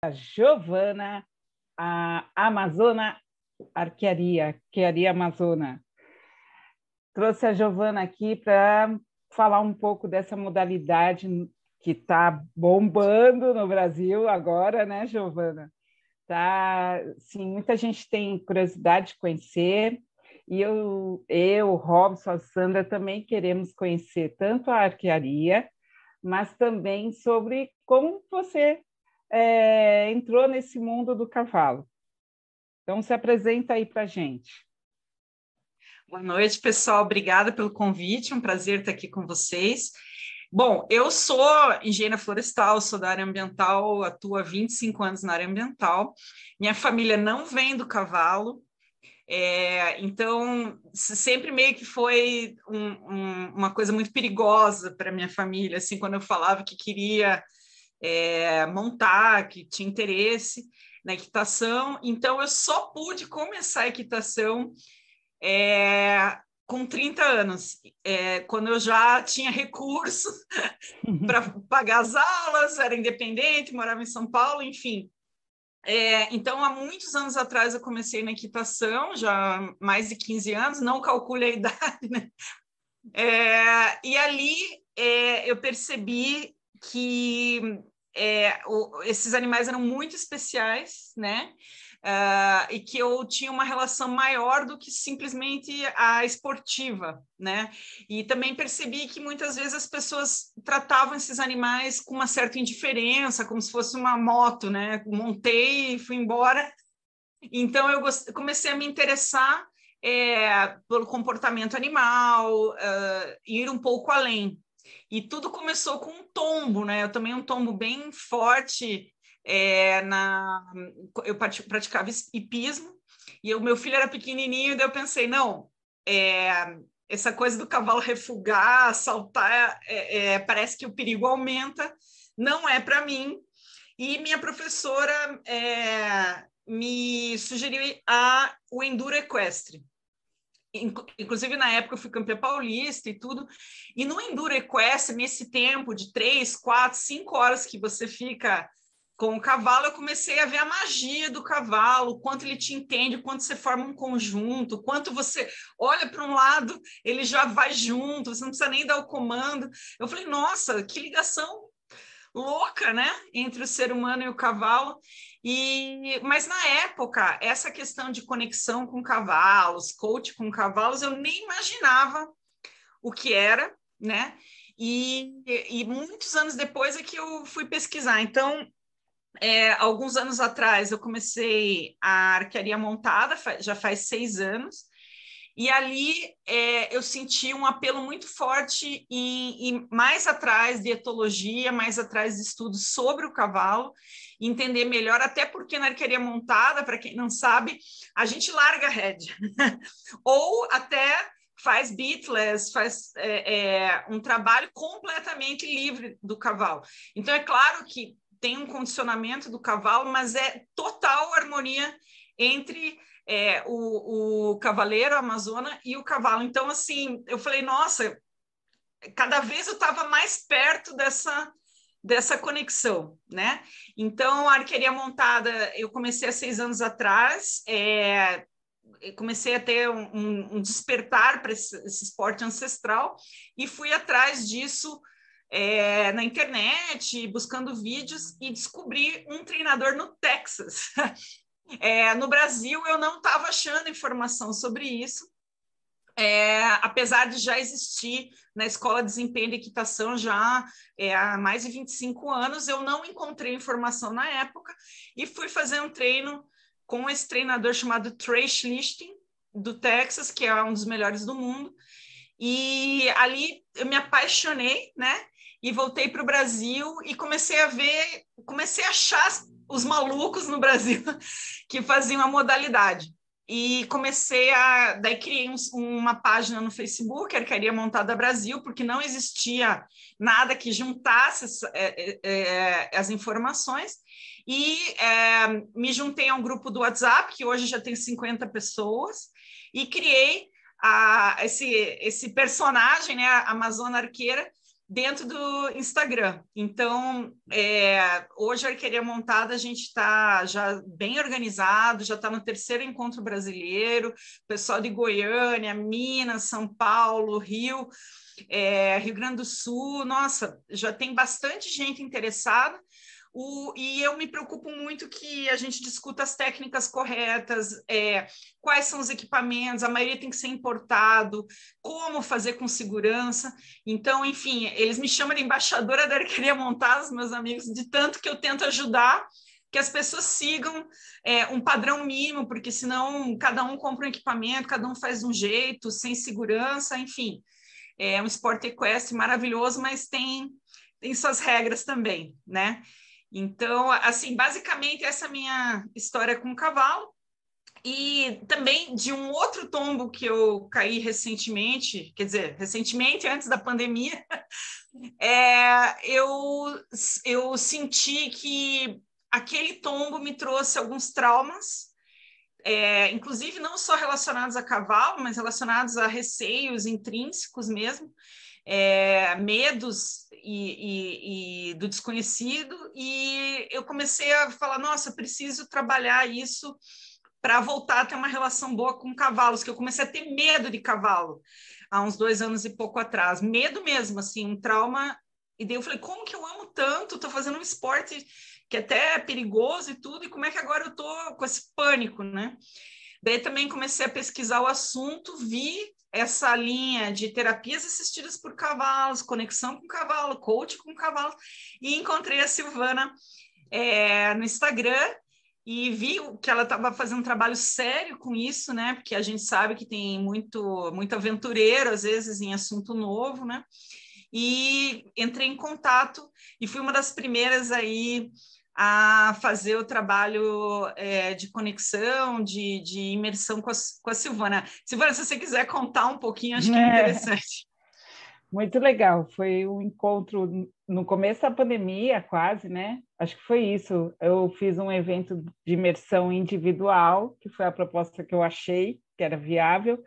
a Giovana, a Amazona Arquearia Amazona. Trouxe a Giovana aqui para falar um pouco dessa modalidade que está bombando no Brasil agora, né, Giovana? Tá, sim, muita gente tem curiosidade de conhecer, e o Robson, a Sandra também queremos conhecer tanto a arquearia, mas também sobre como você entrou nesse mundo do cavalo. Então, se apresenta aí para a gente. Boa noite, pessoal. Obrigada pelo convite. Um prazer estar aqui com vocês. Bom, eu sou engenheira florestal, sou da área ambiental, atuo há 25 anos na área ambiental. Minha família não vem do cavalo, então sempre meio que foi uma coisa muito perigosa para minha família, assim, quando eu falava que queria montar, que tinha interesse na equitação. Então eu só pude começar a equitação com 30 anos, quando eu já tinha recurso para pagar as aulas, era independente, morava em São Paulo, enfim. Então, há muitos anos atrás eu comecei na equitação, já há mais de 15 anos, não calcule a idade, né? E ali eu percebi que esses animais eram muito especiais, né? E que eu tinha uma relação maior do que simplesmente a esportiva, né? E também percebi que muitas vezes as pessoas tratavam esses animais com uma certa indiferença, como se fosse uma moto, né? Montei e fui embora. Então eu comecei a me interessar pelo comportamento animal, ir um pouco além. E tudo começou com um tombo, né? Eu tomei um tombo bem forte. Eu praticava hipismo e o meu filho era pequenininho, e daí eu pensei, não, essa coisa do cavalo refugar, saltar, parece que o perigo aumenta, não é para mim. E minha professora me sugeriu o enduro equestre. Inclusive, na época, eu fui campeã paulista e tudo. E no enduro equestre, nesse tempo de 3, 4, 5 horas que você fica com o cavalo, eu comecei a ver a magia do cavalo, quanto ele te entende, quanto você forma um conjunto, quanto você olha para um lado, ele já vai junto, você não precisa nem dar o comando. Eu falei, nossa, que ligação louca, né, entre o ser humano e o cavalo. Mas na época, essa questão de conexão com cavalos, coach com cavalos, eu nem imaginava o que era, né? E muitos anos depois é que eu fui pesquisar. Então, alguns anos atrás, eu comecei a arquearia montada, já faz 6 anos. E ali eu senti um apelo muito forte em mais atrás de etologia, mais atrás de estudos sobre o cavalo, entender melhor, até porque na arquearia montada, para quem não sabe, a gente larga a rédea, ou até faz beatless, faz um trabalho completamente livre do cavalo. Então, é claro que tem um condicionamento do cavalo, mas é total harmonia entre o cavaleiro, a amazona e o cavalo. Então, assim, eu falei, nossa, cada vez eu estava mais perto dessa conexão, né? Então, a arqueria montada, eu comecei há 6 anos atrás, comecei a ter um despertar para esse esporte ancestral e fui atrás disso na internet, buscando vídeos, e descobri um treinador no Texas. No Brasil, eu não estava achando informação sobre isso, apesar de já existir na Escola de Desempenho de Equitação já há mais de 25 anos, eu não encontrei informação na época e fui fazer um treino com esse treinador chamado Trey Schlichting, do Texas, que é um dos melhores do mundo. E ali eu me apaixonei, né? E voltei para o Brasil e comecei a achar os malucos no Brasil que faziam a modalidade. E daí criei uma página no Facebook, Arquearia Montada Brasil, porque não existia nada que juntasse as informações. E me juntei a um grupo do WhatsApp, que hoje já tem 50 pessoas, e criei esse personagem, né, a Amazona Arqueira, dentro do Instagram. Então, hoje a Arqueria Montada, a gente está já bem organizado, já está no 3º encontro brasileiro, pessoal de Goiânia, Minas, São Paulo, Rio, Rio Grande do Sul, nossa, já tem bastante gente interessada. E eu me preocupo muito que a gente discuta as técnicas corretas, quais são os equipamentos, a maioria tem que ser importado, como fazer com segurança. Então, enfim, eles me chamam de embaixadora da Arqueria Montada, os meus amigos, de tanto que eu tento ajudar que as pessoas sigam um padrão mínimo, porque senão cada um compra um equipamento, cada um faz de um jeito, sem segurança, enfim. É um esporte equestre maravilhoso, mas tem suas regras também, né? Então, assim, basicamente essa é a minha história com o cavalo. E também de um outro tombo que eu caí recentemente, quer dizer, recentemente, antes da pandemia, eu senti que aquele tombo me trouxe alguns traumas, inclusive não só relacionados a cavalo, mas relacionados a receios intrínsecos mesmo, medos e do desconhecido, e eu comecei a falar, nossa, preciso trabalhar isso para voltar a ter uma relação boa com cavalos, que eu comecei a ter medo de cavalo há uns 2 anos e pouco atrás, medo mesmo, assim, um trauma, e daí eu falei, como que eu amo tanto, estou fazendo um esporte que até é perigoso e tudo, e como é que agora eu estou com esse pânico, né? Daí também comecei a pesquisar o assunto, vi essa linha de terapias assistidas por cavalos, conexão com cavalo, coach com cavalo, e encontrei a Silvana no Instagram e vi que ela estava fazendo um trabalho sério com isso, né? Porque a gente sabe que tem muito aventureiro, às vezes, em assunto novo, né? E entrei em contato e fui uma das primeiras aí a fazer o trabalho de conexão, de imersão com a Silvana. Silvana, se você quiser contar um pouquinho, acho que é interessante. Muito legal. Foi um encontro no começo da pandemia, quase, né? Acho que foi isso. Eu fiz um evento de imersão individual, que foi a proposta que eu achei que era viável,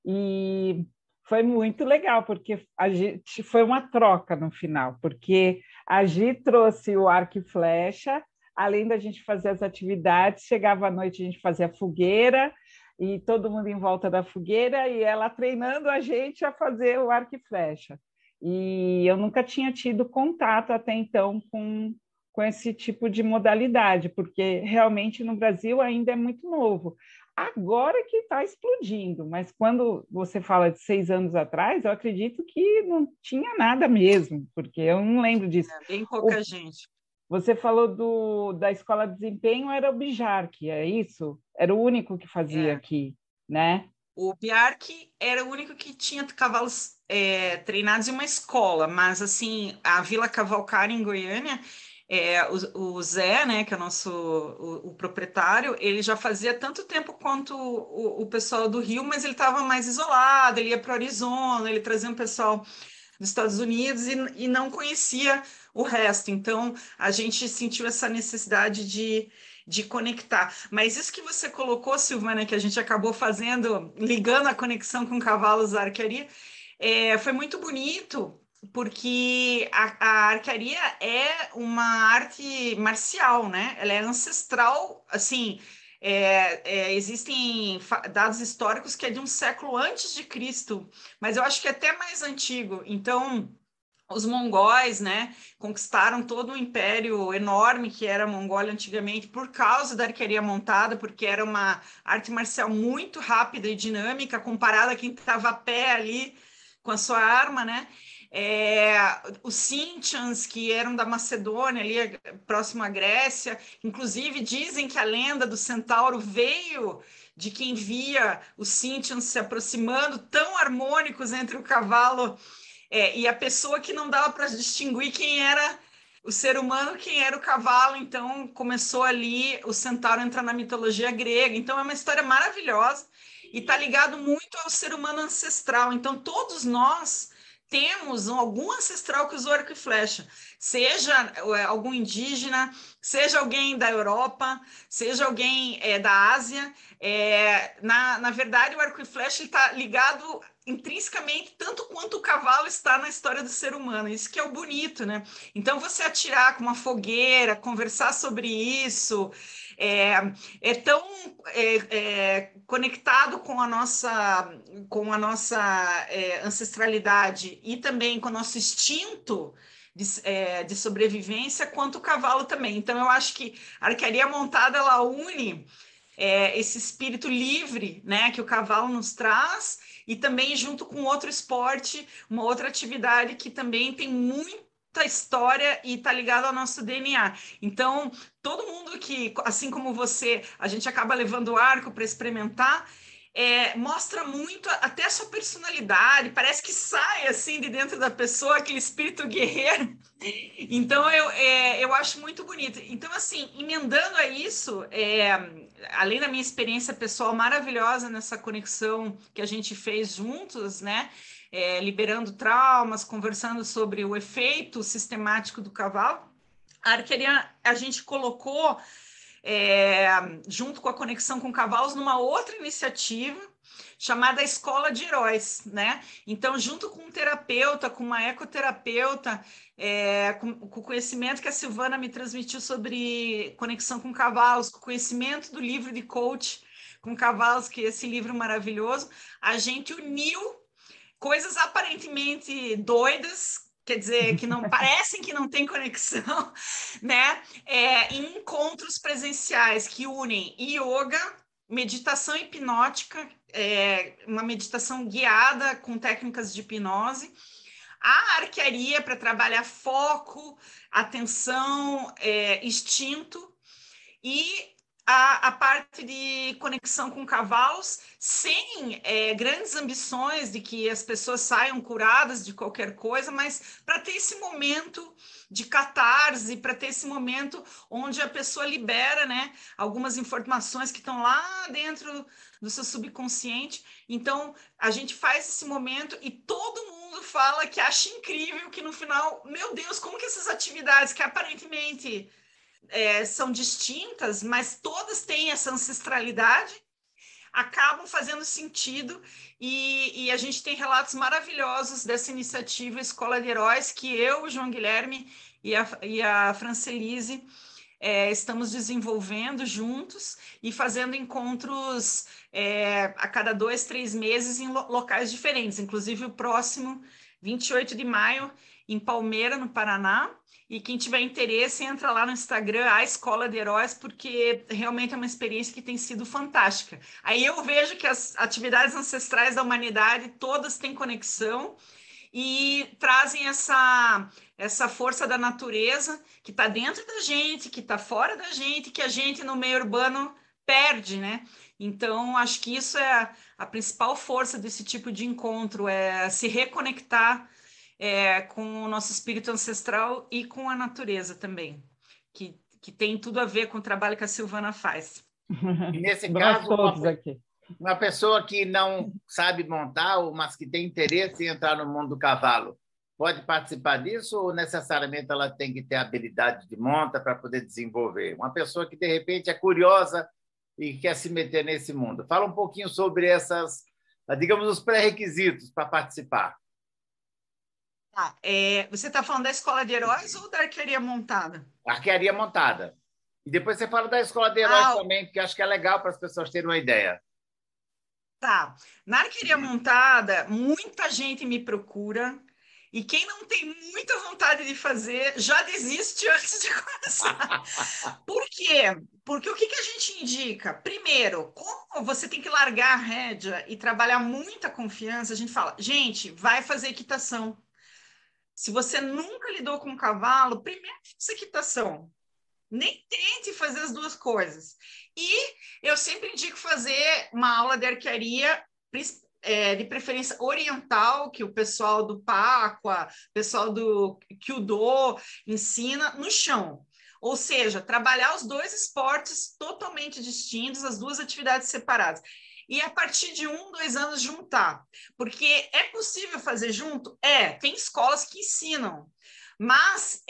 e foi muito legal, porque a gente foi uma troca no final, porque a Gi trouxe o arco e flecha, além da gente fazer as atividades, chegava à noite, a gente fazia fogueira, e todo mundo em volta da fogueira, e ela treinando a gente a fazer o arco e flecha. E eu nunca tinha tido contato até então com esse tipo de modalidade, porque realmente no Brasil ainda é muito novo. Agora que está explodindo, mas quando você fala de 6 anos atrás, eu acredito que não tinha nada mesmo, porque eu não lembro disso. Bem pouca gente. Você falou da escola de desempenho, era o Bijark, é isso? Era o único que fazia aqui, né? O Biark era o único que tinha cavalos treinados em uma escola, mas assim, a Vila Cavalcari em Goiânia, o Zé, né, que é o proprietário, ele já fazia tanto tempo quanto o pessoal do Rio, mas ele estava mais isolado, ele ia para o Arizona, ele trazia um pessoal dos Estados Unidos e não conhecia o resto. Então, a gente sentiu essa necessidade de conectar. Mas isso que você colocou, Silvana, que a gente acabou fazendo, ligando a conexão com cavalos da arquearia, foi muito bonito, porque a arquearia é uma arte marcial, né? Ela é ancestral, assim, existem dados históricos que é de um século antes de Cristo, mas eu acho que é até mais antigo. Então, os mongóis, né, conquistaram todo um império enorme que era a Mongólia antigamente por causa da arquearia montada, porque era uma arte marcial muito rápida e dinâmica comparada a quem estava a pé ali com a sua arma, né? Os Sintians, que eram da Macedônia, ali próximo à Grécia, inclusive dizem que a lenda do centauro veio de quem via os Sintians se aproximando, tão harmônicos entre o cavalo e a pessoa, que não dava para distinguir quem era o ser humano, quem era o cavalo. Então começou ali o centauro entrar na mitologia grega. Então é uma história maravilhosa e está ligado muito ao ser humano ancestral. Então todos nós temos algum ancestral que usou arco e flecha, seja algum indígena, seja alguém da Europa, seja alguém da Ásia. Na verdade, o arco e flecha está ligado intrinsecamente tanto quanto o cavalo está na história do ser humano. Isso que é o bonito, né? Então, você atirar com uma fogueira, conversar sobre isso, é tão conectado com a nossa ancestralidade e também com o nosso instinto de sobrevivência, quanto o cavalo também. Então, eu acho que a arquearia montada, ela une esse espírito livre, né, que o cavalo nos traz, e também junto com outro esporte, uma outra atividade que também tem muita história e está ligado ao nosso DNA. Então, todo mundo que, assim como você, a gente acaba levando o arco para experimentar, mostra muito até a sua personalidade, parece que sai assim de dentro da pessoa aquele espírito guerreiro. Então eu acho muito bonito. Então, assim, emendando a isso, além da minha experiência pessoal maravilhosa nessa conexão que a gente fez juntos, né? Liberando traumas, conversando sobre o efeito sistemático do cavalo, a arqueria a gente colocou junto com a conexão com cavalos, numa outra iniciativa chamada Escola de Heróis, né? Então, junto com um terapeuta, com uma ecoterapeuta, com o conhecimento que a Silvana me transmitiu sobre conexão com cavalos, com o conhecimento do livro de coach com cavalos, que é esse livro maravilhoso, a gente uniu coisas aparentemente doidas, quer dizer, que não parecem que não tem conexão, né? Em encontros presenciais que unem yoga, meditação hipnótica, uma meditação guiada com técnicas de hipnose, a arquearia para trabalhar foco, atenção, instinto, e a parte de conexão com cavalos, sem grandes ambições de que as pessoas saiam curadas de qualquer coisa, mas para ter esse momento de catarse, para ter esse momento onde a pessoa libera, né, algumas informações que estão lá dentro do seu subconsciente. Então, a gente faz esse momento e todo mundo fala que acha incrível, que no final, meu Deus, como que essas atividades que aparentemente são distintas, mas todas têm essa ancestralidade, acabam fazendo sentido, e a gente tem relatos maravilhosos dessa iniciativa Escola de Heróis, que eu, o João Guilherme e a Francelise estamos desenvolvendo juntos e fazendo encontros a cada 2, 3 meses em locais diferentes, inclusive o próximo 28 de maio em Palmeira, no Paraná. E quem tiver interesse, entra lá no Instagram, a Escola de Heróis, porque realmente é uma experiência que tem sido fantástica. Aí eu vejo que as atividades ancestrais da humanidade todas têm conexão e trazem essa força da natureza que está dentro da gente, que está fora da gente, que a gente no meio urbano perde, né? Então, acho que isso é a principal força desse tipo de encontro, é se reconectar com o nosso espírito ancestral e com a natureza também, que tem tudo a ver com o trabalho que a Silvana faz. E nesse Nós caso, todos aqui. Uma pessoa que não sabe montar, mas que tem interesse em entrar no mundo do cavalo, pode participar disso ou necessariamente ela tem que ter habilidade de monta para poder desenvolver? Uma pessoa que, de repente, é curiosa e quer se meter nesse mundo. Fala um pouquinho sobre essas, digamos, os pré-requisitos para participar. Você está falando da Escola de Heróis ou da arquearia montada? Arquearia montada. E depois você fala da Escola de Heróis também, porque acho que é legal para as pessoas terem uma ideia. Tá. Na arquearia montada, muita gente me procura, e quem não tem muita vontade de fazer já desiste antes de começar. Por quê? Porque o que a gente indica? Primeiro, como você tem que largar a rédea e trabalhar muita confiança, a gente fala, gente, vai fazer equitação. Se você nunca lidou com um cavalo, primeiro faça equitação. Nem tente fazer as duas coisas. E eu sempre indico fazer uma aula de arquearia, de preferência oriental, que o pessoal do Pacua, o pessoal do Kyudo ensina no chão. Ou seja, trabalhar os dois esportes totalmente distintos, as duas atividades separadas. e a partir de 1, 2 anos juntar. Porque é possível fazer junto? Tem escolas que ensinam. Mas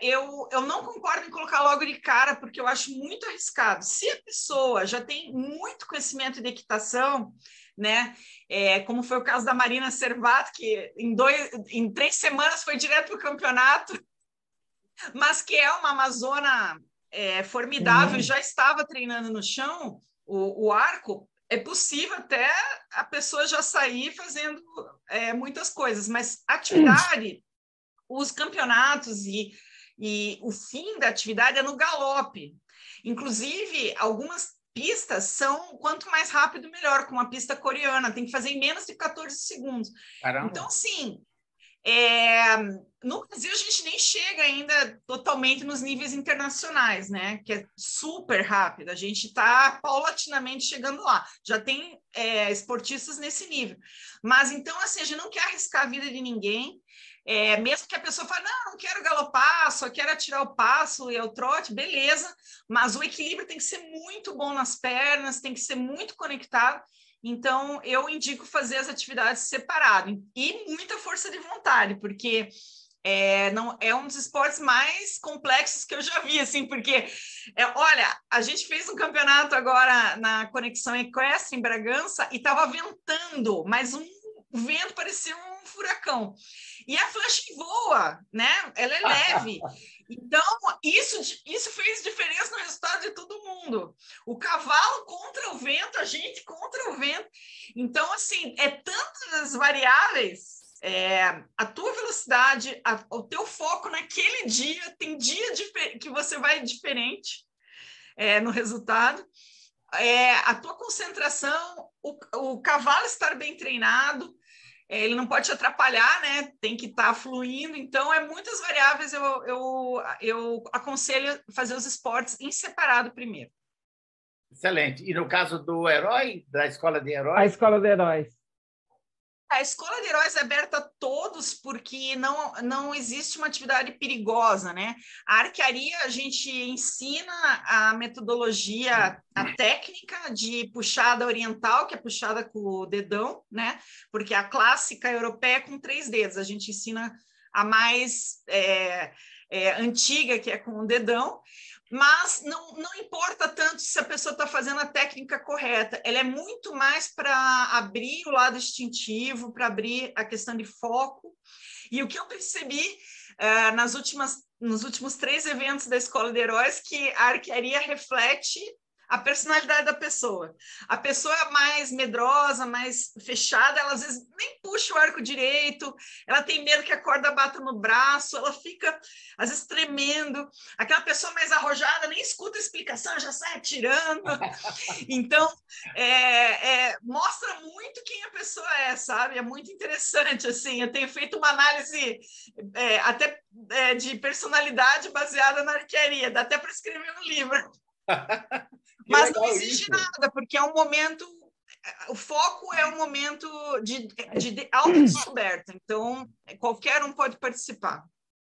eu não concordo em colocar logo de cara, porque eu acho muito arriscado. Se a pessoa já tem muito conhecimento de equitação, né? Como foi o caso da Marina Servato, que em 3 semanas foi direto para o campeonato, mas que é uma amazona formidável, já estava treinando no chão, o arco, é possível até a pessoa já sair fazendo muitas coisas, mas atividade, os campeonatos e o fim da atividade é no galope. Inclusive, algumas pistas são quanto mais rápido, melhor, como a pista coreana, tem que fazer em menos de 14 segundos. Caramba. Então, sim, no Brasil a gente nem chega ainda totalmente nos níveis internacionais, né? Que é super rápido, a gente está paulatinamente chegando lá, já tem esportistas nesse nível, mas então assim, a gente não quer arriscar a vida de ninguém, mesmo que a pessoa fale, não quero galopar, só quero atirar o passo e o trote, beleza, mas o equilíbrio tem que ser muito bom nas pernas, tem que ser muito conectado. Então, eu indico fazer as atividades separadas e muita força de vontade, porque não, é um dos esportes mais complexos que eu já vi, assim, porque, olha, a gente fez um campeonato agora na Conexão Equestre, em Bragança, e estava ventando, mas o vento parecia um furacão. E a flecha voa, né? Ela é leve. Então, isso fez diferença no resultado de todo mundo. O cavalo contra o vento, a gente contra o vento. Então, assim, tantas variáveis. A tua velocidade, o teu foco naquele dia, tem dia que você vai diferente no resultado. A tua concentração, o cavalo estar bem treinado, ele não pode te atrapalhar, né? Tem que estar fluindo. Então, muitas variáveis. Eu aconselho fazer os esportes em separado primeiro. Excelente. E no caso do herói, da Escola de Heróis? A Escola de Heróis. A Escola de Heróis é aberta a todos porque não existe uma atividade perigosa, né? A arquearia, a gente ensina a metodologia, a técnica de puxada oriental, que é puxada com o dedão, né? Porque a clássica europeia é com 3 dedos. A gente ensina a mais antiga, que é com o dedão. Mas não importa tanto se a pessoa está fazendo a técnica correta, ela é muito mais para abrir o lado instintivo, para abrir a questão de foco. E o que eu percebi nos últimos 3 eventos da Escola de Heróis, que a arquearia reflete a personalidade da pessoa. A pessoa mais medrosa, mais fechada, ela às vezes nem puxa o arco direito, ela tem medo que a corda bata no braço, ela fica às vezes tremendo. Aquela pessoa mais arrojada nem escuta a explicação, já sai atirando. Então, mostra muito quem a pessoa é, sabe? É muito interessante, assim. Eu tenho feito uma análise até de personalidade baseada na arquearia, dá até para escrever um livro. Mas não exige nada, porque é um momento, o foco é um momento de autodescoberta, então qualquer um pode participar.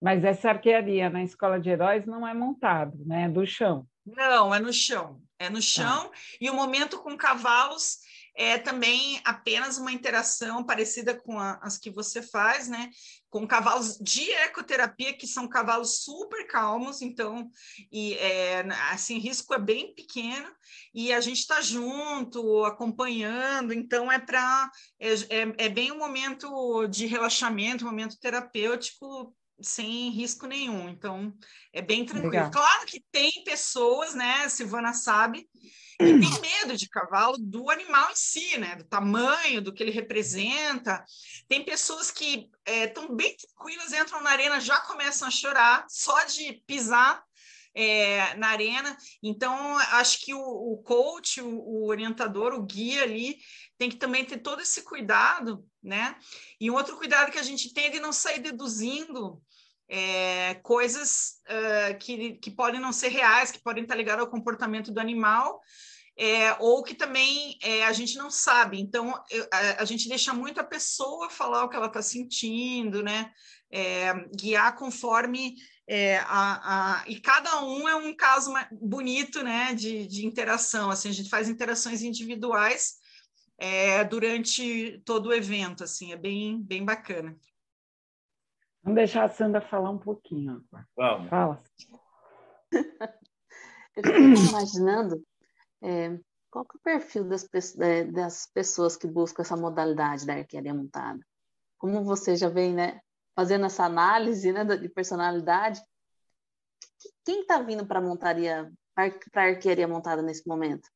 Mas essa arquearia na Escola de Heróis não é montado, né? É do chão. Não, é no chão. É no chão, e o momento com cavalos é também apenas uma interação parecida com as que você faz, né? Com cavalos de ecoterapia, que são cavalos super calmos, então, assim, o risco é bem pequeno, e a gente está junto, acompanhando, então é bem um momento de relaxamento, um momento terapêutico, sem risco nenhum, então é bem tranquilo. Legal. Claro que tem pessoas, né, a Silvana sabe, que tem medo de cavalo, do animal em si, né, do tamanho, do que ele representa. Tem pessoas que estão bem tranquilas, entram na arena, já começam a chorar, só de pisar na arena. Então, acho que o coach, o orientador, o guia ali, tem que também ter todo esse cuidado, né? E um outro cuidado que a gente tem é de não sair deduzindo coisas que podem não ser reais, que podem estar ligadas ao comportamento do animal, ou que também a gente não sabe. Então, a gente deixa muito a pessoa falar o que ela está sentindo, né? Guiar conforme... e cada um é um caso bonito, né, de interação. Assim, a gente faz interações individuais durante todo o evento, assim, é bem, bem bacana. Vamos deixar a Sandra falar um pouquinho agora. Vamos. Fala. Eu fico imaginando qual que é o perfil das pessoas que buscam essa modalidade da arquearia montada. Como você já vem, né, fazendo essa análise, né, de personalidade, quem está vindo para a arquearia montada nesse momento?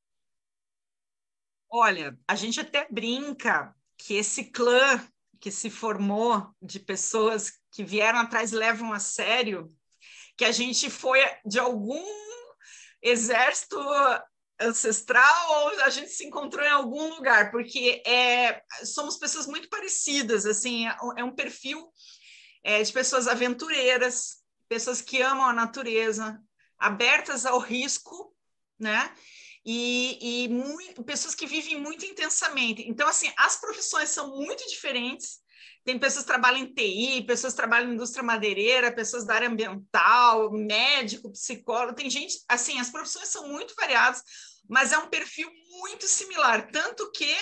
Olha, a gente até brinca que esse clã que se formou de pessoas que vieram atrás e levam a sério, que a gente foi de algum exército ancestral ou a gente se encontrou em algum lugar, porque somos pessoas muito parecidas, assim, é um perfil de pessoas aventureiras, pessoas que amam a natureza, abertas ao risco, né? E pessoas que vivem muito intensamente. Então, assim, as profissões são muito diferentes. Tem pessoas que trabalham em TI, pessoas que trabalham na indústria madeireira, pessoas da área ambiental, médico, psicólogo. Tem gente, assim, as profissões são muito variadas, mas é um perfil muito similar. Tanto que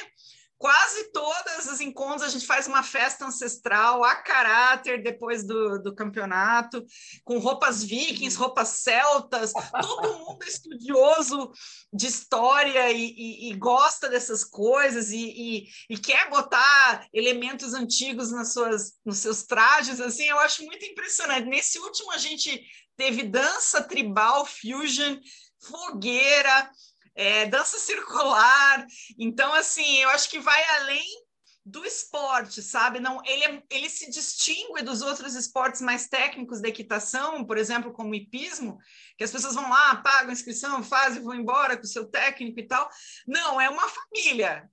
quase todas as encontros a gente faz uma festa ancestral a caráter depois do campeonato, com roupas vikings, roupas celtas, todo mundo é estudioso de história e gosta dessas coisas e quer botar elementos antigos nos seus trajes, assim, eu acho muito impressionante. Nesse último a gente teve dança tribal, fusion, fogueira, dança circular. Então, assim, eu acho que vai além do esporte, sabe? Não, ele se distingue dos outros esportes mais técnicos da equitação, por exemplo, como o hipismo, que as pessoas vão lá, pagam a inscrição, fazem, vão embora com o seu técnico e tal. Não, é uma família.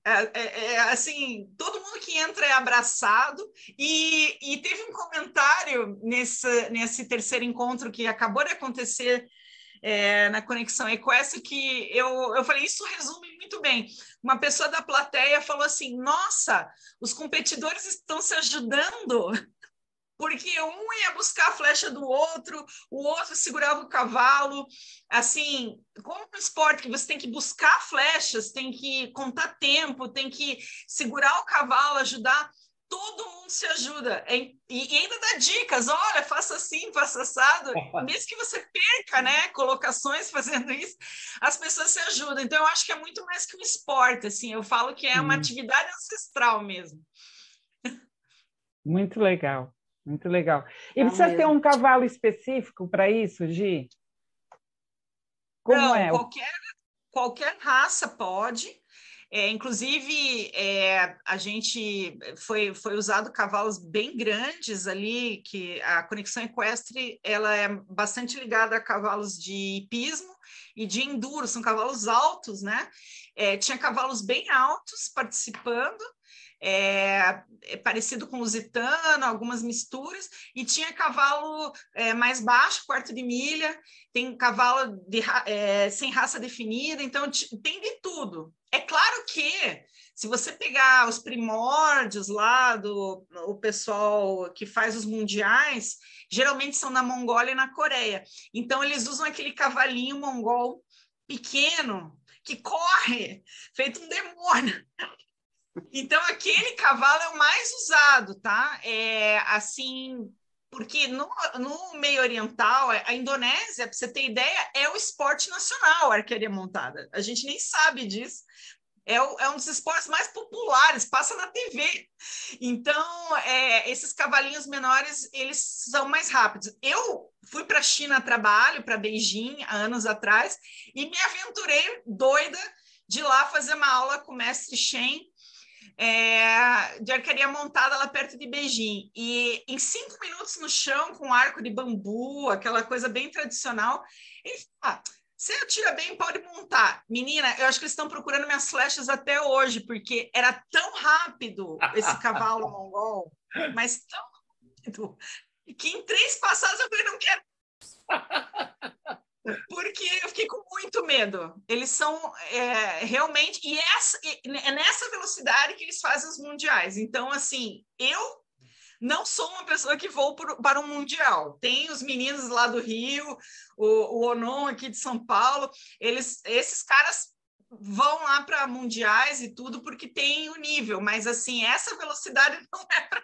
Assim, todo mundo que entra é abraçado. E teve um comentário nesse terceiro encontro que acabou de acontecer na Conexão Equestre, que eu falei, isso resume muito bem. Uma pessoa da plateia falou assim, nossa, os competidores estão se ajudando, porque um ia buscar a flecha do outro, o outro segurava o cavalo, assim, como no esporte, que você tem que buscar flechas, tem que contar tempo, tem que segurar o cavalo, ajudar, todo mundo se ajuda, e ainda dá dicas, olha, faça assim, faça assado, mesmo que você perca, né, colocações fazendo isso, as pessoas se ajudam, então eu acho que é muito mais que um esporte, assim, eu falo que é uma atividade ancestral mesmo. Muito legal, muito legal. E precisa ter um cavalo específico para isso, Gi? Como não, qualquer raça pode. Inclusive, a gente foi usado cavalos bem grandes ali, que a Conexão Equestre ela é bastante ligada a cavalos de hipismo e de enduro, são cavalos altos, né? Tinha cavalos bem altos participando, parecido com lusitano, algumas misturas, e tinha cavalo mais baixo, quarto de milha, tem cavalo sem raça definida, então tem de tudo. É claro que, se você pegar os primórdios lá o pessoal que faz os mundiais, geralmente são na Mongólia e na Coreia. Então, eles usam aquele cavalinho mongol pequeno, que corre, feito um demônio. Então, aquele cavalo é o mais usado, tá? Assim, porque no meio oriental, a Indonésia, para você ter ideia, é o esporte nacional, a arquearia montada. A gente nem sabe disso. É um dos esportes mais populares, passa na TV. Então, esses cavalinhos menores, eles são mais rápidos. Eu fui para a China a trabalho, para Beijing, há anos atrás, e me aventurei doida de ir lá fazer uma aula com o mestre Shen, de arquearia montada lá perto de Beijing. E em 5 minutos no chão, com arco de bambu, aquela coisa bem tradicional, ele falou, você atira bem, pode montar. Menina, eu acho que eles estão procurando minhas flechas até hoje, porque era tão rápido esse cavalo mongol, mas tão rápido, que em 3 passadas eu falei, não quero. Porque eu fiquei com muito medo. Eles são realmente... E é nessa velocidade que eles fazem os mundiais. Então, assim, eu não sou uma pessoa que vou para um mundial. Tem os meninos lá do Rio, o Onon aqui de São Paulo, esses caras vão lá para mundiais e tudo porque tem o nível, mas assim, essa velocidade não é para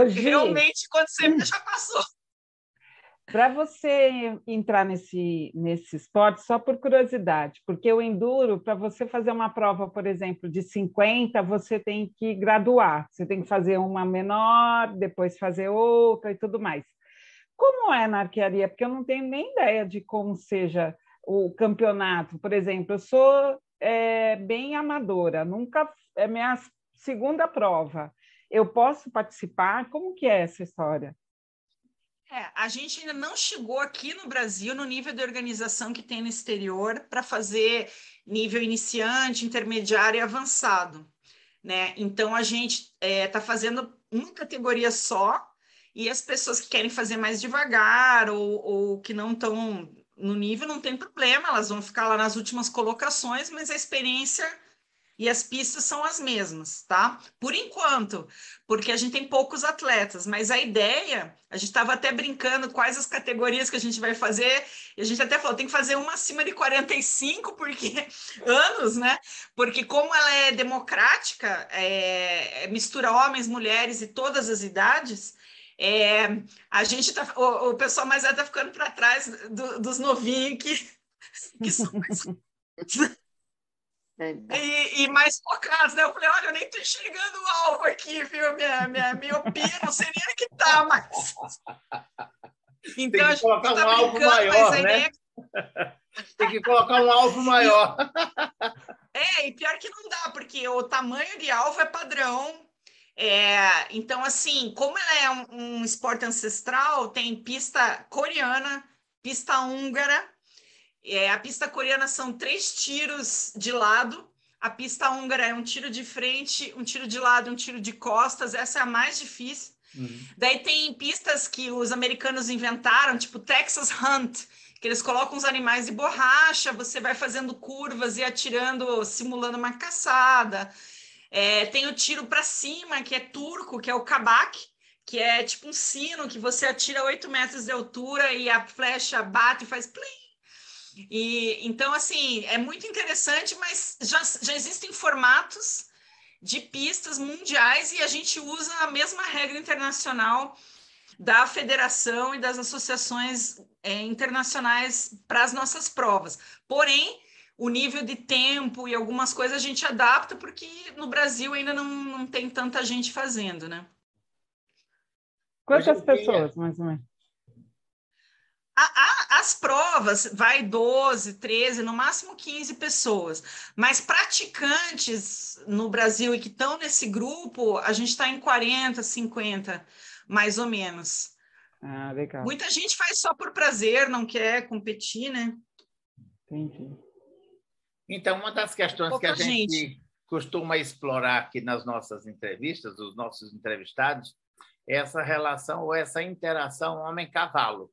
realmente quando você vê, já passou. Para você entrar nesse esporte, só por curiosidade, porque o enduro, para você fazer uma prova, por exemplo, de 50, você tem que graduar, você tem que fazer uma menor, depois fazer outra e tudo mais. Como é na arquearia? Porque eu não tenho nem ideia de como seja o campeonato. Por exemplo, eu sou bem amadora, nunca é minha segunda prova. Eu posso participar? Como que é essa história? A gente ainda não chegou aqui no Brasil no nível de organização que tem no exterior para fazer nível iniciante, intermediário e avançado, né? Então a gente está fazendo uma categoria só e as pessoas que querem fazer mais devagar ou que não estão no nível não tem problema, elas vão ficar lá nas últimas colocações, mas a experiência e as pistas são as mesmas, tá? Por enquanto, porque a gente tem poucos atletas, mas a ideia, a gente estava até brincando quais as categorias que a gente vai fazer, e a gente até falou, tem que fazer uma acima de 45 porque, anos, né? Porque como ela é democrática, mistura homens, mulheres e todas as idades, a gente tá, o pessoal mais está ficando para trás dos novinhos que são mais... E mais focados, né? Eu falei, olha, eu nem tô enxergando o alvo aqui, viu? Minha miopia, não sei nem onde que tá, mas... Então, tem que colocar um alvo maior, mas né? Tem que colocar um alvo maior. E pior que não dá, porque o tamanho de alvo é padrão. Então, assim, como ela é um esporte ancestral, tem pista coreana, pista húngara. A pista coreana são 3 tiros de lado, a pista húngara é um tiro de frente, um tiro de lado, um tiro de costas, essa é a mais difícil. Daí tem pistas que os americanos inventaram, tipo Texas Hunt, que eles colocam os animais de borracha, você vai fazendo curvas e atirando, simulando uma caçada. Tem o tiro para cima, que é turco, que é o kabak, que é tipo um sino que você atira 8 metros de altura e a flecha bate e faz plim. Então, assim, é muito interessante, mas já existem formatos de pistas mundiais e a gente usa a mesma regra internacional da federação e das associações internacionais para as nossas provas. Porém, o nível de tempo e algumas coisas a gente adapta porque no Brasil ainda não tem tanta gente fazendo, né? Quantas pessoas, mais ou menos? As provas vai 12, 13, no máximo 15 pessoas, mas praticantes no Brasil e que estão nesse grupo, a gente está em 40, 50, mais ou menos. Ah, legal. Muita gente faz só por prazer, não quer competir, né? Entendi. Então, uma das questões que a gente costuma explorar aqui nas nossas entrevistas, os nossos entrevistados, é essa relação ou essa interação homem-cavalo.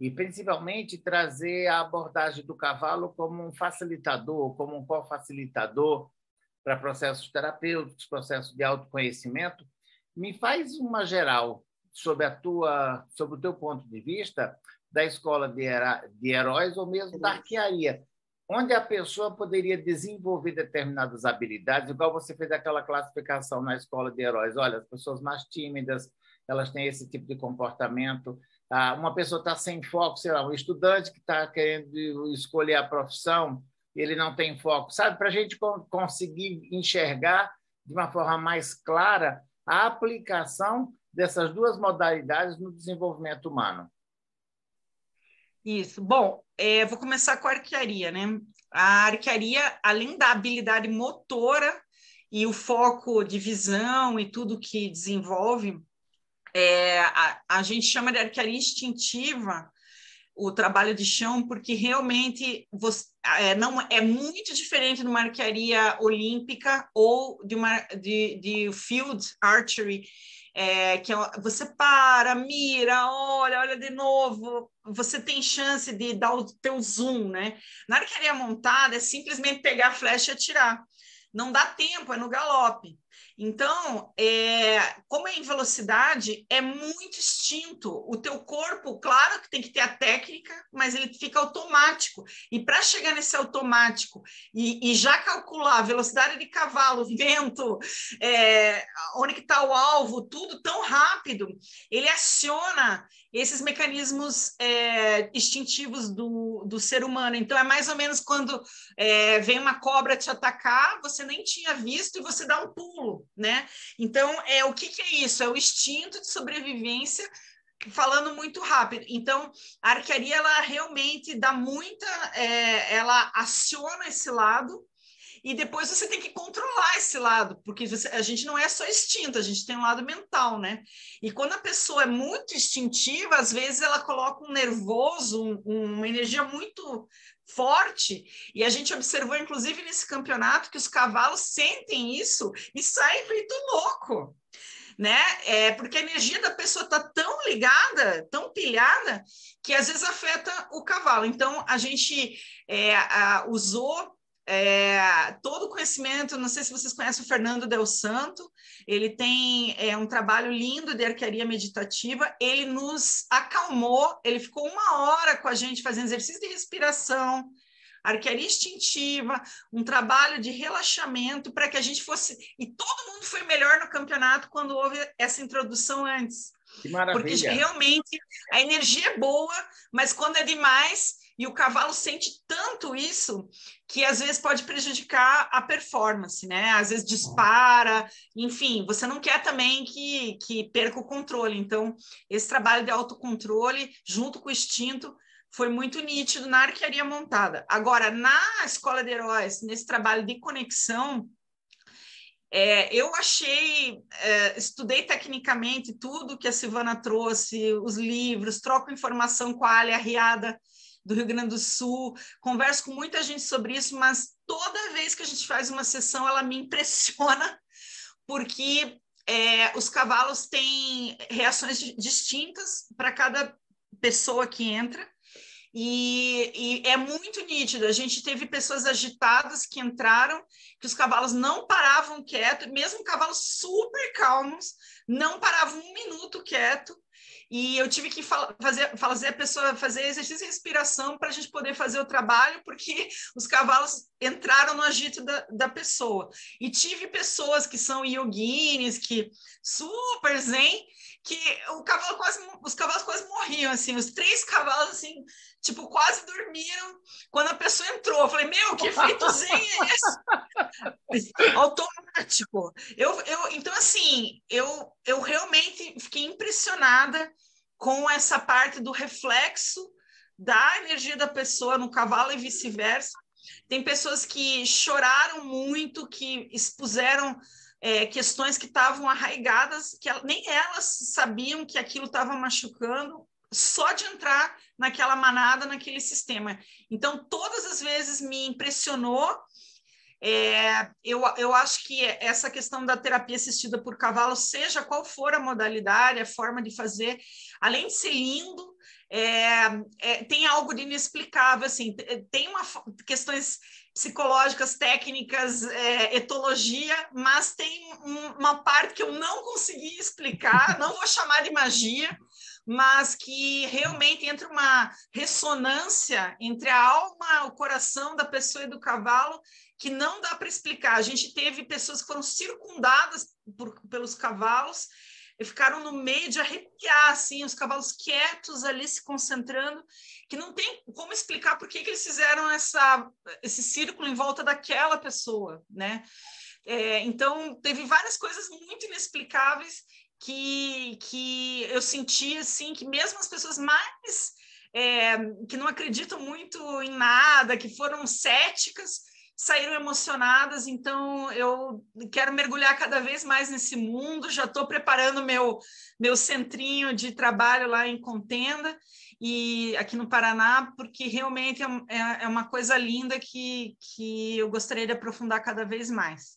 E, principalmente, trazer a abordagem do cavalo como um facilitador, como um co-facilitador para processos terapêuticos, processos de autoconhecimento. Me faz uma geral sobre o teu ponto de vista da escola de heróis ou mesmo da arquearia, onde a pessoa poderia desenvolver determinadas habilidades, igual você fez aquela classificação na escola de heróis. Olha, as pessoas mais tímidas, elas têm esse tipo de comportamento. Uma pessoa está sem foco, sei lá, um estudante que está querendo escolher a profissão, ele não tem foco, sabe? Para a gente conseguir enxergar de uma forma mais clara a aplicação dessas duas modalidades no desenvolvimento humano. Isso. Bom, vou começar com a arquearia, né? A arquearia, além da habilidade motora e o foco de visão e tudo que desenvolve, a gente chama de arquearia instintiva o trabalho de chão, porque realmente não é muito diferente de uma arquearia olímpica ou de field archery, que você para, mira, olha de novo, você tem chance de dar o teu zoom, né? Na arquearia montada é simplesmente pegar a flecha e atirar. Não dá tempo, é no galope. Então, como é em velocidade, é muito instinto. O teu corpo, claro que tem que ter a técnica, mas ele fica automático. E para chegar nesse automático e já calcular a velocidade de cavalo, vento, onde que está o alvo, tudo tão rápido, ele aciona esses mecanismos instintivos do ser humano. Então, é mais ou menos quando vem uma cobra te atacar, você nem tinha visto e você dá um pulo, né? Então, o que é isso? É o instinto de sobrevivência, falando muito rápido. Então, a arquearia, ela realmente dá muita... ela aciona esse lado, e depois você tem que controlar esse lado, porque a gente não é só instinto, a gente tem um lado mental, né? E quando a pessoa é muito instintiva, às vezes ela coloca um nervoso, uma energia muito forte, e a gente observou, inclusive, nesse campeonato, que os cavalos sentem isso e saem feito louco, né? Porque a energia da pessoa está tão ligada, tão pilhada, que às vezes afeta o cavalo. Então, a gente usou todo o conhecimento. Não sei se vocês conhecem o Fernando Del Santo, ele tem um trabalho lindo de arquearia meditativa. Ele nos acalmou, ele ficou 1 hora com a gente fazendo exercício de respiração, arquearia instintiva, um trabalho de relaxamento para que a gente fosse... E todo mundo foi melhor no campeonato quando houve essa introdução antes. Que maravilha! Porque realmente a energia é boa, mas quando é demais, e o cavalo sente tanto isso, que às vezes pode prejudicar a performance, né? Às vezes dispara, enfim, você não quer também que perca o controle. Então, esse trabalho de autocontrole, junto com o instinto, foi muito nítido na arquearia montada. Agora, na Escola de Heróis, nesse trabalho de conexão, eu achei, estudei tecnicamente tudo que a Silvana trouxe, os livros, troco informação com a Alia Riada, do Rio Grande do Sul, converso com muita gente sobre isso, mas toda vez que a gente faz uma sessão, ela me impressiona, porque os cavalos têm reações distintas para cada pessoa que entra, e é muito nítido. A gente teve pessoas agitadas que entraram, que os cavalos não paravam quieto, mesmo cavalos super calmos, não paravam 1 minuto quieto, e eu tive que fazer a pessoa fazer exercício de respiração para a gente poder fazer o trabalho, porque os cavalos entraram no agito da pessoa. E tive pessoas que são yoginis, que super zen, que os cavalos quase morriam, assim, os 3 cavalos, assim, tipo, quase dormiram quando a pessoa entrou. Eu falei, meu, que efeito zen é esse? Automático. Então, assim, eu realmente fiquei impressionada com essa parte do reflexo da energia da pessoa no cavalo e vice-versa. Tem pessoas que choraram muito, que expuseram questões que estavam arraigadas, que nem elas sabiam que aquilo estava machucando, só de entrar naquela manada, naquele sistema. Então, todas as vezes me impressionou. Eu acho que essa questão da terapia assistida por cavalo, seja qual for a modalidade, a forma de fazer, além de ser lindo, tem algo de inexplicável, assim, tem questões psicológicas, técnicas, etologia, mas tem uma parte que eu não consegui explicar, não vou chamar de magia, mas que realmente entra uma ressonância entre a alma, o coração da pessoa e do cavalo, que não dá para explicar. A gente teve pessoas que foram circundadas pelos cavalos e ficaram no meio de arrepiar, assim, os cavalos quietos ali se concentrando, que não tem como explicar por que eles fizeram esse círculo em volta daquela pessoa, né? Então, teve várias coisas muito inexplicáveis que eu senti, assim, que mesmo as pessoas mais que não acreditam muito em nada, que foram céticas, saíram emocionadas. Então eu quero mergulhar cada vez mais nesse mundo, já estou preparando meu centrinho de trabalho lá em Contenda, e aqui no Paraná, porque realmente é uma coisa linda que eu gostaria de aprofundar cada vez mais.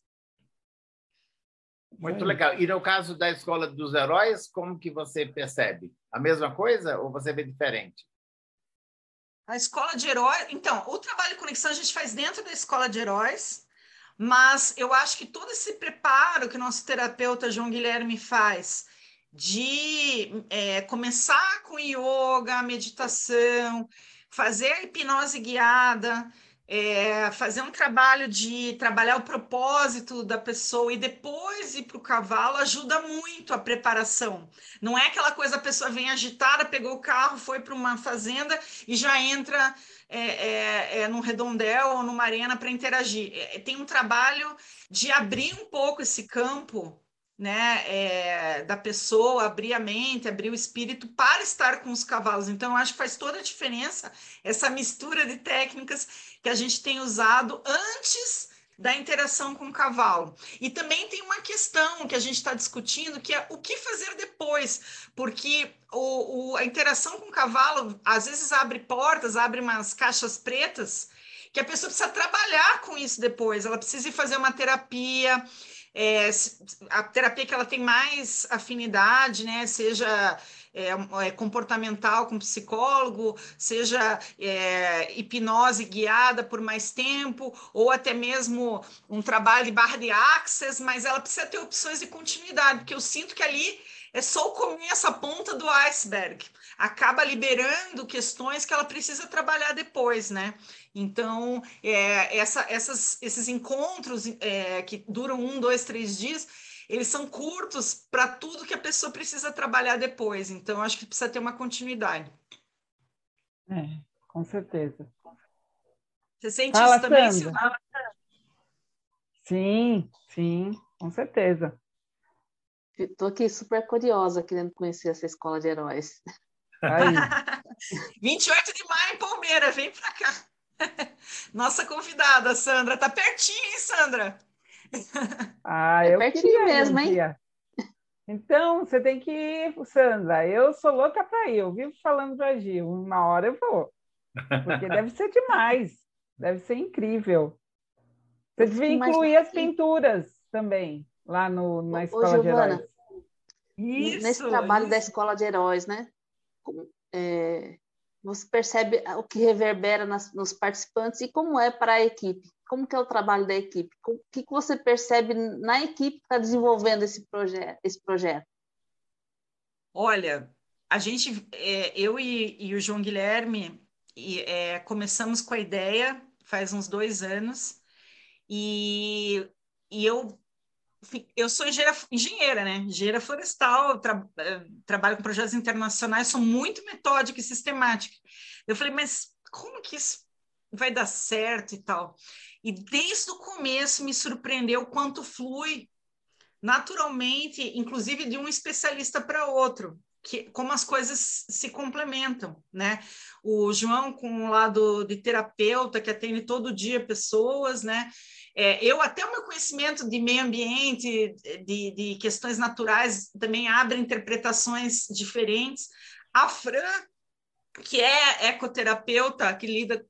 Muito legal. E no caso da Escola dos Heróis, como que você percebe? A mesma coisa ou você vê diferente? A Escola de Heróis... Então, o trabalho de conexão a gente faz dentro da Escola de Heróis, mas eu acho que todo esse preparo que o nosso terapeuta João Guilherme faz de começar com yoga, meditação, fazer a hipnose guiada, fazer um trabalho de trabalhar o propósito da pessoa e depois ir para o cavalo ajuda muito a preparação. Não é aquela coisa, a pessoa vem agitada, pegou o carro, foi para uma fazenda e já entra num redondel ou numa arena para interagir. Tem um trabalho de abrir um pouco esse campo, né, da pessoa, abrir a mente, abrir o espírito para estar com os cavalos. Então, eu acho que faz toda a diferença essa mistura de técnicas que a gente tem usado antes da interação com o cavalo. E também tem uma questão que a gente está discutindo, que é o que fazer depois, porque a interação com o cavalo, às vezes abre portas, abre umas caixas pretas, que a pessoa precisa trabalhar com isso depois, ela precisa ir fazer uma terapia, a terapia que ela tem mais afinidade, né? Seja comportamental com psicólogo, seja hipnose guiada por mais tempo, ou até mesmo um trabalho de barra de access, mas ela precisa ter opções de continuidade, porque eu sinto que ali é só o começo, a ponta do iceberg. Acaba liberando questões que ela precisa trabalhar depois, né? Então, esses encontros que duram 1, 2, 3 dias, eles são curtos para tudo que a pessoa precisa trabalhar depois. Então, acho que precisa ter uma continuidade. Com certeza. Você sente isso também, Sandra? Sim, com certeza. Estou aqui super curiosa, querendo conhecer essa escola de heróis. Aí. 28 de maio em Palmeira, vem para cá. Nossa convidada, Sandra. Tá pertinho, hein, Sandra? Eu pertinho queria mesmo, hein? Então, você tem que ir, Sandra. Eu sou louca para ir. Eu vivo falando para Gil. Uma hora eu vou. Porque deve ser demais. Deve ser incrível. Você devia incluir as pinturas também, lá na Escola de Heróis. Nesse trabalho da Escola de Heróis, né? Você percebe o que reverbera nos participantes e como é para a equipe. Como que é o trabalho da equipe? O que você percebe na equipe que está desenvolvendo esse projeto? Olha, a gente, eu e o João Guilherme, começamos com a ideia faz uns 2 anos e eu sou engenheira, né? Engenheira florestal, trabalho com projetos internacionais, sou muito metódica e sistemática. Eu falei, mas como que isso vai dar certo e tal? E desde o começo me surpreendeu o quanto flui naturalmente, inclusive de um especialista para outro, como as coisas se complementam, né? O João com o lado de terapeuta, que atende todo dia pessoas, né? Eu até o meu conhecimento de meio ambiente, de questões naturais, também abre interpretações diferentes. A Fran, que é ecoterapeuta, que lida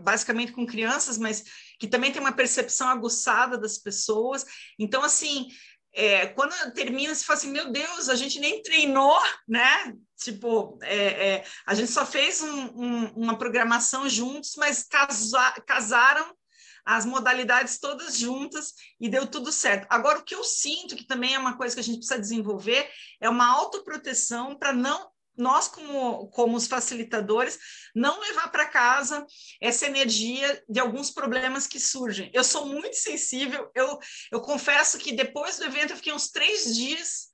basicamente com crianças, mas que também tem uma percepção aguçada das pessoas. Então, assim, quando termina, se fala assim, meu Deus, a gente nem treinou, né? Tipo, a gente só fez uma programação juntos, mas casaram as modalidades todas juntas e deu tudo certo. Agora, o que eu sinto, que também é uma coisa que a gente precisa desenvolver, é uma autoproteção para nós, como os facilitadores, não levar para casa essa energia de alguns problemas que surgem. Eu sou muito sensível, eu confesso que depois do evento eu fiquei uns 3 dias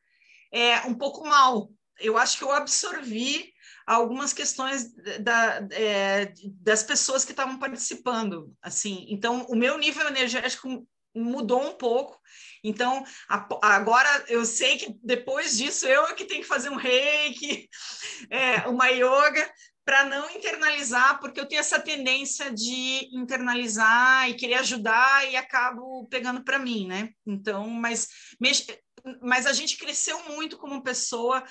um pouco mal. Eu acho que eu absorvi algumas questões das pessoas que estavam participando. Assim. Então, o meu nível energético mudou um pouco. Então, agora eu sei que depois disso eu é que tenho que fazer um reiki, uma yoga, para não internalizar, porque eu tenho essa tendência de internalizar e querer ajudar e acabo pegando para mim, né? Então, mas a gente cresceu muito como pessoa,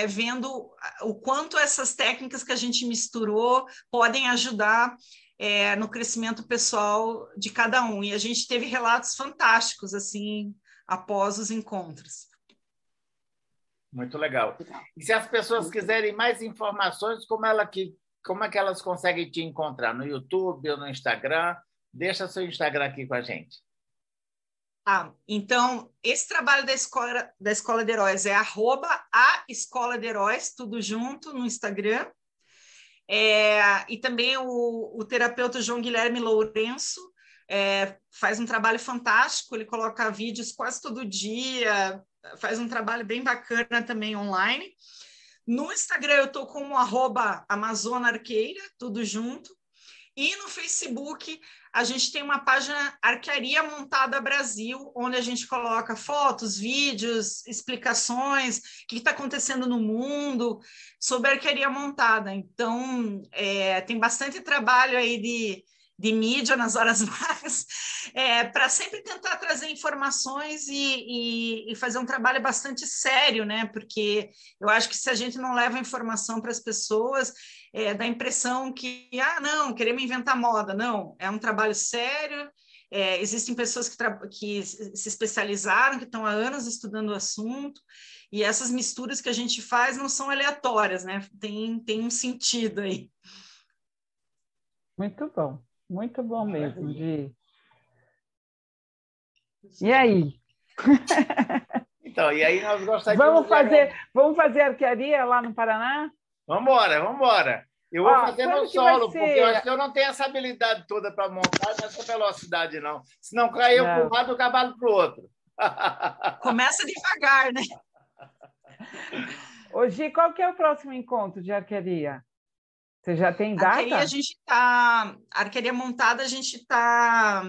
vendo o quanto essas técnicas que a gente misturou podem ajudar no crescimento pessoal de cada um. E a gente teve relatos fantásticos, assim, após os encontros. Muito legal. E se as pessoas quiserem mais informações, como é que elas conseguem te encontrar? No YouTube ou no Instagram? Deixa seu Instagram aqui com a gente. Então, esse trabalho da Escola de Heróis é @a Escola de Heróis, tudo junto, no Instagram. E também o terapeuta João Guilherme Lourenço faz um trabalho fantástico, ele coloca vídeos quase todo dia, faz um trabalho bem bacana também online. No Instagram eu estou como @AmazonArqueira, tudo junto. E no Facebook a gente tem uma página Arquearia Montada Brasil, onde a gente coloca fotos, vídeos, explicações, o que está acontecendo no mundo sobre arquearia montada. Então, tem bastante trabalho aí de mídia nas horas vagas, para sempre tentar trazer informações e fazer um trabalho bastante sério, né? Porque eu acho que se a gente não leva informação para as pessoas, dá a impressão que, não, queremos inventar moda. Não, é um trabalho sério, existem pessoas que se especializaram, que estão há anos estudando o assunto, e essas misturas que a gente faz não são aleatórias, né? Tem um sentido aí. Muito bom mesmo, Gi. E aí? Então, e aí nós gostaríamos vamos fazer arquearia lá no Paraná? Vamos embora. Eu vou fazer no solo, porque eu acho que eu não tenho essa habilidade toda para montar nessa velocidade, não. Se não cair eu para um lado, o cavalo para o outro. Começa devagar, né? Ô, Gi, qual que é o próximo encontro de arquearia? Você já tem data? Arquearia montada a gente está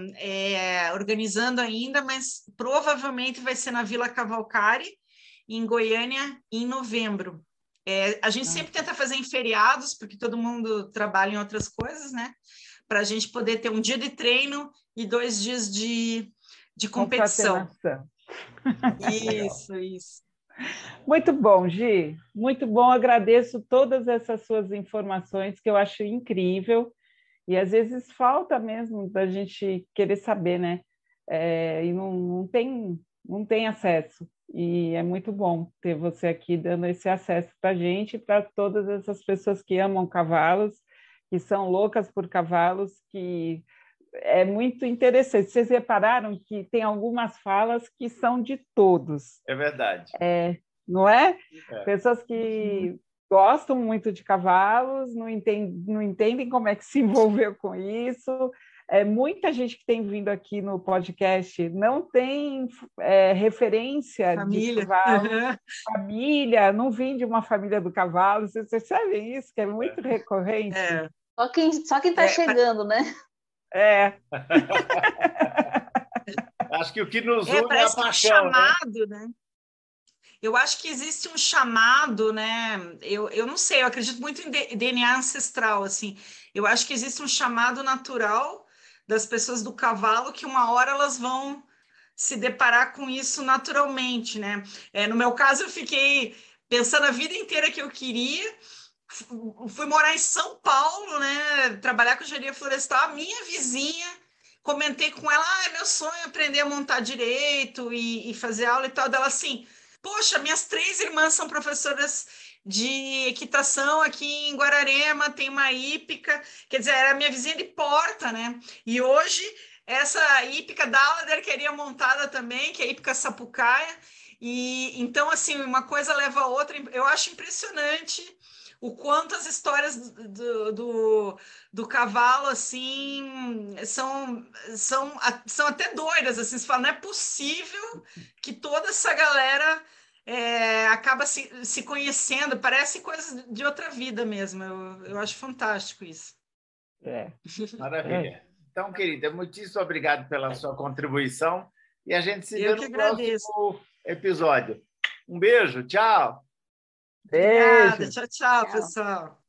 organizando ainda, mas provavelmente vai ser na Vila Cavalcari, em Goiânia, em novembro. A gente sempre tenta fazer em feriados, porque todo mundo trabalha em outras coisas, né? Para a gente poder ter um dia de treino e 2 dias de competição. Isso. Muito bom, Gi. Muito bom. Agradeço todas essas suas informações, que eu acho incrível. E às vezes falta mesmo da gente querer saber, né? E não tem acesso. E é muito bom ter você aqui dando esse acesso para a gente, para todas essas pessoas que amam cavalos, que são loucas por cavalos, que é muito interessante. Vocês repararam que tem algumas falas que são de todos. É verdade. Não é? Pessoas que gostam muito de cavalos, não entendem como é que se envolveu com isso. Muita gente que tem vindo aqui no podcast não tem referência família. De cavalo, família, não vem de uma família do cavalo. Vocês percebem isso, que é muito recorrente? Só quem está chegando, né? Acho que o que nos une é a paixão, chamado, né? Eu acho que existe um chamado, né? Eu não sei, eu acredito muito em DNA ancestral, assim. Eu acho que existe um chamado natural das pessoas do cavalo que uma hora elas vão se deparar com isso naturalmente, né? No meu caso, eu fiquei pensando a vida inteira que eu queria. Fui morar em São Paulo, né? Trabalhar com engenharia florestal. A minha vizinha, comentei com ela, é meu sonho aprender a montar direito e fazer aula e tal. Dela assim, poxa, minhas 3 irmãs são professoras de equitação aqui em Guararema, tem uma hípica, quer dizer, era minha vizinha de porta, né? E hoje essa hípica dá aula de arquearia montada também, que é a hípica Sapucaia. E então, assim, uma coisa leva a outra. Eu acho impressionante o quanto as histórias do cavalo, assim, são até doidas, assim, você fala, não é possível que toda essa galera acaba se conhecendo, parece coisas de outra vida mesmo, eu acho fantástico isso. Maravilha. Então, querida, muitíssimo obrigado pela sua contribuição e a gente se vê no próximo episódio. Um beijo, tchau! Obrigada, tchau, pessoal.